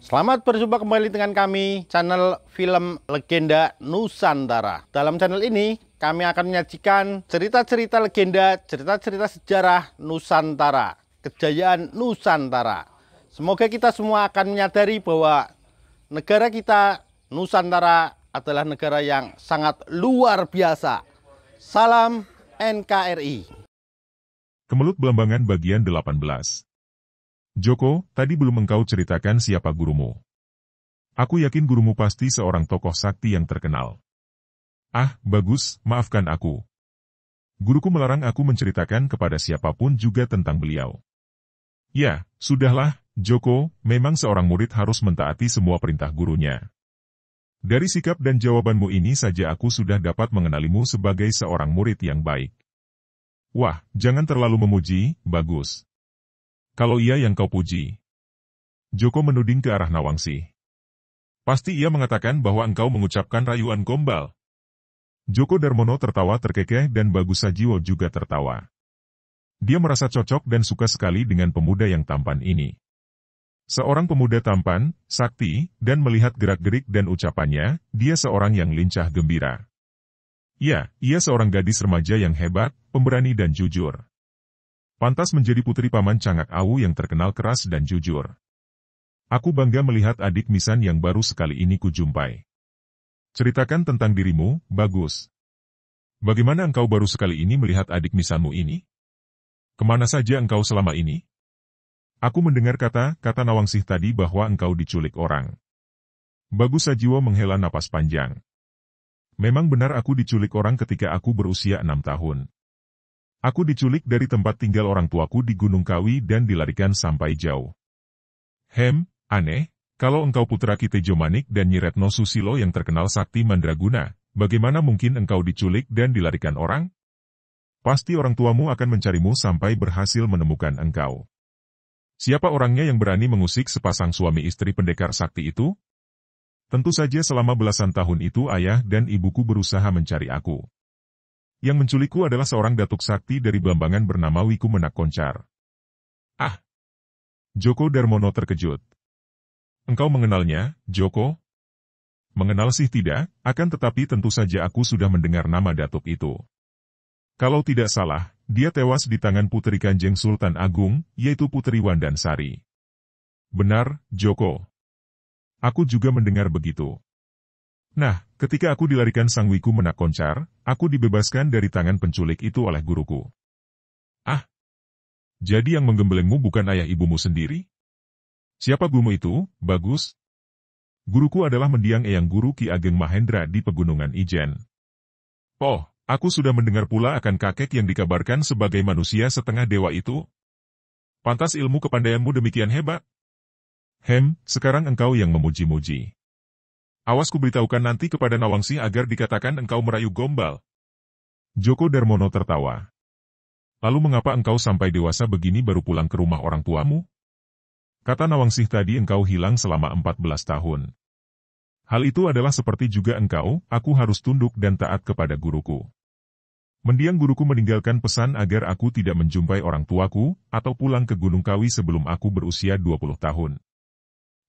Selamat berjumpa kembali dengan kami, channel Film Legenda Nusantara. Dalam channel ini, kami akan menyajikan cerita-cerita legenda, cerita-cerita sejarah Nusantara, kejayaan Nusantara. Semoga kita semua akan menyadari bahwa negara kita, Nusantara, adalah negara yang sangat luar biasa. Salam NKRI. Kemelut Belambangan bagian 18. Joko, tadi belum engkau ceritakan siapa gurumu. Aku yakin gurumu pasti seorang tokoh sakti yang terkenal. Ah, bagus, maafkan aku. Guruku melarang aku menceritakan kepada siapapun juga tentang beliau. Ya, sudahlah, Joko, memang seorang murid harus mentaati semua perintah gurunya. Dari sikap dan jawabanmu ini saja aku sudah dapat mengenalimu sebagai seorang murid yang baik. Wah, jangan terlalu memuji, bagus. Kalau ia yang kau puji. Joko menuding ke arah Nawangsi. Pasti ia mengatakan bahwa engkau mengucapkan rayuan gombal. Joko Darmono tertawa terkekeh dan Bagus Sajiwo juga tertawa. Dia merasa cocok dan suka sekali dengan pemuda yang tampan ini. Seorang pemuda tampan, sakti, dan melihat gerak-gerik dan ucapannya, dia seorang yang lincah gembira. Ya, ia seorang gadis remaja yang hebat, pemberani dan jujur. Pantas menjadi putri Paman Cangak Awu yang terkenal keras dan jujur. Aku bangga melihat adik Misan yang baru sekali ini kujumpai. Ceritakan tentang dirimu, Bagus. Bagaimana engkau baru sekali ini melihat adik Misanmu ini? Kemana saja engkau selama ini? Aku mendengar kata Nawangsih tadi bahwa engkau diculik orang. Bagus Sajiwo menghela napas panjang. Memang benar aku diculik orang ketika aku berusia 6 tahun. Aku diculik dari tempat tinggal orang tuaku di Gunung Kawi dan dilarikan sampai jauh. Aneh, kalau engkau putra Ki Tejo Manik dan Nyi Retno Susilo yang terkenal sakti mandraguna, bagaimana mungkin engkau diculik dan dilarikan orang? Pasti orang tuamu akan mencarimu sampai berhasil menemukan engkau. Siapa orangnya yang berani mengusik sepasang suami istri pendekar sakti itu? Tentu saja selama belasan tahun itu ayah dan ibuku berusaha mencari aku. Yang menculikku adalah seorang datuk sakti dari Belambangan bernama Wiku Menak Koncar. Ah! Joko Darmono terkejut. Engkau mengenalnya, Joko? Mengenal sih tidak, akan tetapi tentu saja aku sudah mendengar nama datuk itu. Kalau tidak salah, dia tewas di tangan Putri Kanjeng Sultan Agung, yaitu Putri Wandansari. Benar, Joko. Aku juga mendengar begitu. Nah, ketika aku dilarikan Sang Wiku Menak Koncar, aku dibebaskan dari tangan penculik itu oleh guruku. Ah, jadi yang menggembelengmu bukan ayah ibumu sendiri? Siapa gurumu itu, Bagus? Guruku adalah mendiang Eyang Guru Ki Ageng Mahendra di Pegunungan Ijen. Oh, aku sudah mendengar pula akan kakek yang dikabarkan sebagai manusia setengah dewa itu. Pantas ilmu kepandaianmu demikian hebat. Sekarang engkau yang memuji-muji. Awas kuberitahukan nanti kepada Nawangsi agar dikatakan engkau merayu gombal. Joko Darmono tertawa. Lalu mengapa engkau sampai dewasa begini baru pulang ke rumah orang tuamu? Kata Nawangsih tadi engkau hilang selama 14 tahun. Hal itu adalah seperti juga engkau, aku harus tunduk dan taat kepada guruku. Mendiang guruku meninggalkan pesan agar aku tidak menjumpai orang tuaku, atau pulang ke Gunung Kawi sebelum aku berusia 20 tahun.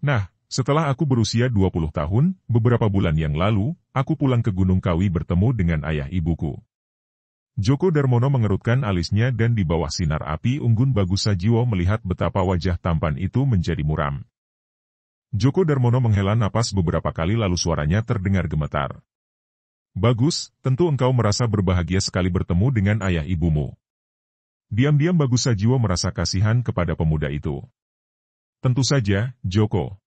Nah, setelah aku berusia 20 tahun, beberapa bulan yang lalu, aku pulang ke Gunung Kawi bertemu dengan ayah ibuku. Joko Darmono mengerutkan alisnya dan di bawah sinar api unggun Bagus Sajiwo melihat betapa wajah tampan itu menjadi muram. Joko Darmono menghela napas beberapa kali lalu suaranya terdengar gemetar. Bagus, tentu engkau merasa berbahagia sekali bertemu dengan ayah ibumu. Diam-diam Bagus Sajiwo merasa kasihan kepada pemuda itu. Tentu saja, Joko.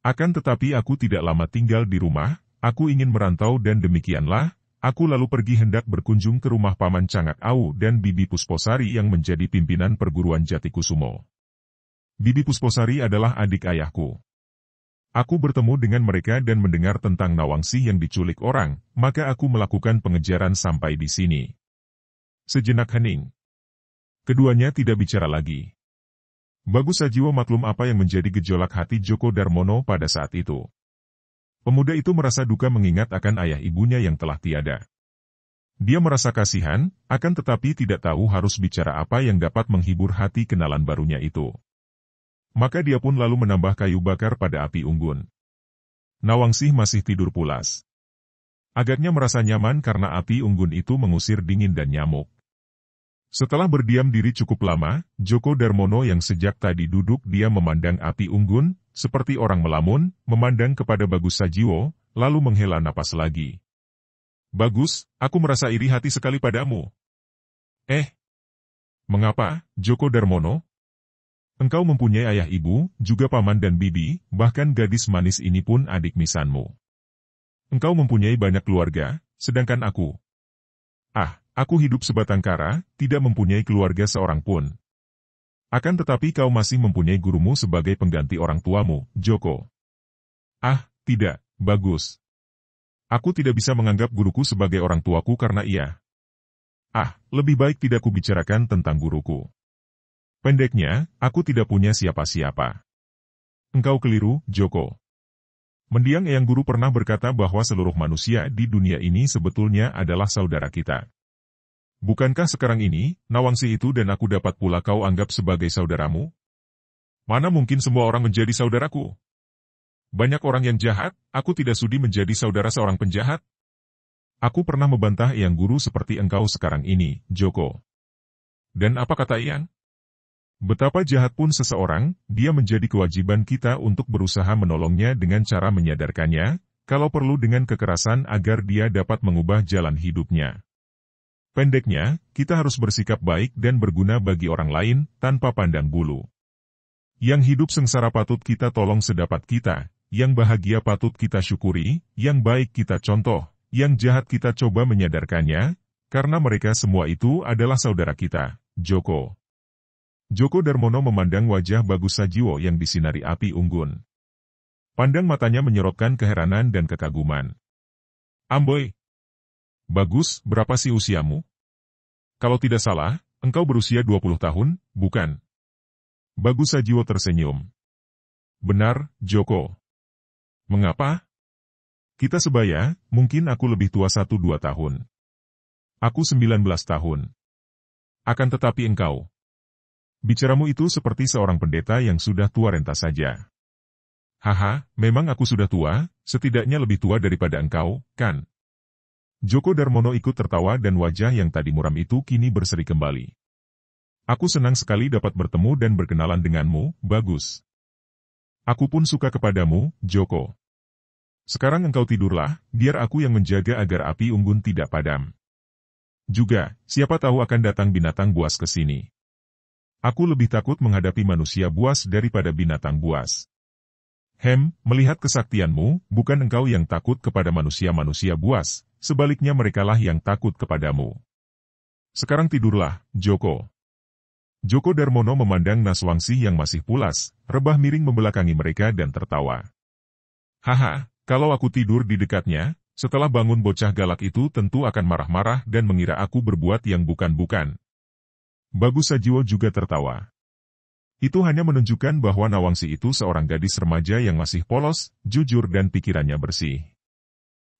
Akan tetapi aku tidak lama tinggal di rumah, aku ingin merantau dan demikianlah, aku lalu pergi hendak berkunjung ke rumah Paman Cangak Awu dan Bibi Pusposari yang menjadi pimpinan perguruan Jatikusumo. Bibi Pusposari adalah adik ayahku. Aku bertemu dengan mereka dan mendengar tentang Nawangsi yang diculik orang, maka aku melakukan pengejaran sampai di sini. Sejenak hening. Keduanya tidak bicara lagi. Bagus Sajiwo maklum apa yang menjadi gejolak hati Joko Darmono pada saat itu. Pemuda itu merasa duka mengingat akan ayah ibunya yang telah tiada. Dia merasa kasihan, akan tetapi tidak tahu harus bicara apa yang dapat menghibur hati kenalan barunya itu. Maka dia pun lalu menambah kayu bakar pada api unggun. Nawangsih masih tidur pulas. Agaknya merasa nyaman karena api unggun itu mengusir dingin dan nyamuk. Setelah berdiam diri cukup lama, Djoko Darmono yang sejak tadi duduk diam memandang api unggun, seperti orang melamun, memandang kepada Bagus Sajiwo, lalu menghela napas lagi. Bagus, aku merasa iri hati sekali padamu. Mengapa, Djoko Darmono? Engkau mempunyai ayah ibu, juga paman dan bibi, bahkan gadis manis ini pun adik misanmu. Engkau mempunyai banyak keluarga, sedangkan aku. Aku hidup sebatang kara, tidak mempunyai keluarga seorang pun. Akan tetapi kau masih mempunyai gurumu sebagai pengganti orang tuamu, Djoko. Tidak, Bagus. Aku tidak bisa menganggap guruku sebagai orang tuaku karena ia. Lebih baik tidak kubicarakan tentang guruku. Pendeknya, aku tidak punya siapa-siapa. Engkau keliru, Djoko. Mendiang Eyang Guru pernah berkata bahwa seluruh manusia di dunia ini sebetulnya adalah saudara kita. Bukankah sekarang ini, Nawangsih itu dan aku dapat pula kau anggap sebagai saudaramu? Mana mungkin semua orang menjadi saudaraku? Banyak orang yang jahat, aku tidak sudi menjadi saudara seorang penjahat. Aku pernah membantah Eyang Guru seperti engkau sekarang ini, Djoko. Dan apa kata Eyang? Betapa jahat pun seseorang, dia menjadi kewajiban kita untuk berusaha menolongnya dengan cara menyadarkannya, kalau perlu dengan kekerasan agar dia dapat mengubah jalan hidupnya. Pendeknya, kita harus bersikap baik dan berguna bagi orang lain, tanpa pandang bulu. Yang hidup sengsara patut kita tolong sedapat kita, yang bahagia patut kita syukuri, yang baik kita contoh, yang jahat kita coba menyadarkannya, karena mereka semua itu adalah saudara kita, Djoko. Djoko Darmono memandang wajah Bagus Sajiwo yang disinari api unggun. Pandang matanya menyorotkan keheranan dan kekaguman. Amboi. Bagus, berapa sih usiamu? Kalau tidak salah, engkau berusia 20 tahun, bukan? Bagus Sajiwo tersenyum. Benar, Djoko. Mengapa? Kita sebaya, mungkin aku lebih tua 1-2 tahun. Aku 19 tahun. Akan tetapi engkau. Bicaramu itu seperti seorang pendeta yang sudah tua renta saja. Memang aku sudah tua, setidaknya lebih tua daripada engkau, kan? Djoko Darmono ikut tertawa dan wajah yang tadi muram itu kini berseri kembali. Aku senang sekali dapat bertemu dan berkenalan denganmu, Bagus. Aku pun suka kepadamu, Djoko. Sekarang engkau tidurlah, biar aku yang menjaga agar api unggun tidak padam. Juga, siapa tahu akan datang binatang buas ke sini. Aku lebih takut menghadapi manusia buas daripada binatang buas. Melihat kesaktianmu, bukan engkau yang takut kepada manusia-manusia buas, sebaliknya merekalah yang takut kepadamu. Sekarang tidurlah, Djoko. Djoko Darmono memandang Nawangsih yang masih pulas, rebah miring membelakangi mereka dan tertawa. Kalau aku tidur di dekatnya, setelah bangun bocah galak itu tentu akan marah-marah dan mengira aku berbuat yang bukan-bukan. Bagus Sajiwo juga tertawa. Itu hanya menunjukkan bahwa Nawangsih itu seorang gadis remaja yang masih polos, jujur dan pikirannya bersih.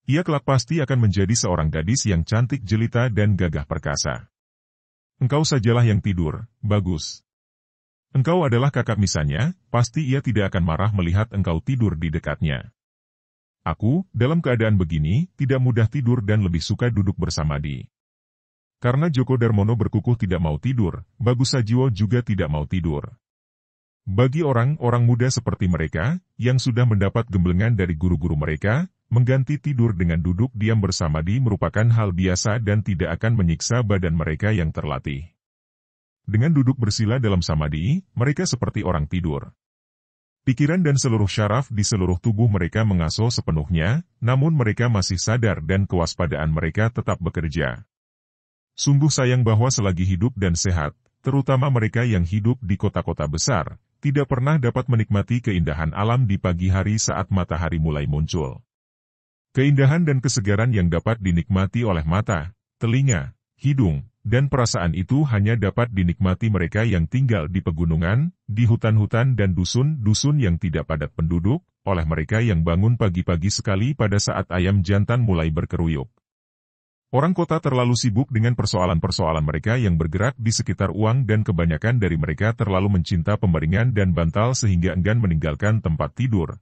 Ia kelak pasti akan menjadi seorang gadis yang cantik jelita dan gagah perkasa. Engkau sajalah yang tidur, Bagus. Engkau adalah kakak misannya, pasti ia tidak akan marah melihat engkau tidur di dekatnya. Aku, dalam keadaan begini, tidak mudah tidur dan lebih suka duduk bersama dia. Karena Djoko Darmono berkukuh tidak mau tidur, Bagus Sajiwo juga tidak mau tidur. Bagi orang-orang muda seperti mereka, yang sudah mendapat gemblengan dari guru-guru mereka, mengganti tidur dengan duduk diam bersama dia merupakan hal biasa dan tidak akan menyiksa badan mereka yang terlatih. Dengan duduk bersila dalam samadhi, mereka seperti orang tidur. Pikiran dan seluruh syaraf di seluruh tubuh mereka mengaso sepenuhnya, namun mereka masih sadar dan kewaspadaan mereka tetap bekerja. Sungguh sayang bahwa selagi hidup dan sehat, terutama mereka yang hidup di kota-kota besar, tidak pernah dapat menikmati keindahan alam di pagi hari saat matahari mulai muncul. Keindahan dan kesegaran yang dapat dinikmati oleh mata, telinga, hidung, dan perasaan itu hanya dapat dinikmati mereka yang tinggal di pegunungan, di hutan-hutan dan dusun-dusun yang tidak padat penduduk, oleh mereka yang bangun pagi-pagi sekali pada saat ayam jantan mulai berkeruyuk. Orang kota terlalu sibuk dengan persoalan-persoalan mereka yang bergerak di sekitar uang dan kebanyakan dari mereka terlalu mencinta pembaringan dan bantal sehingga enggan meninggalkan tempat tidur,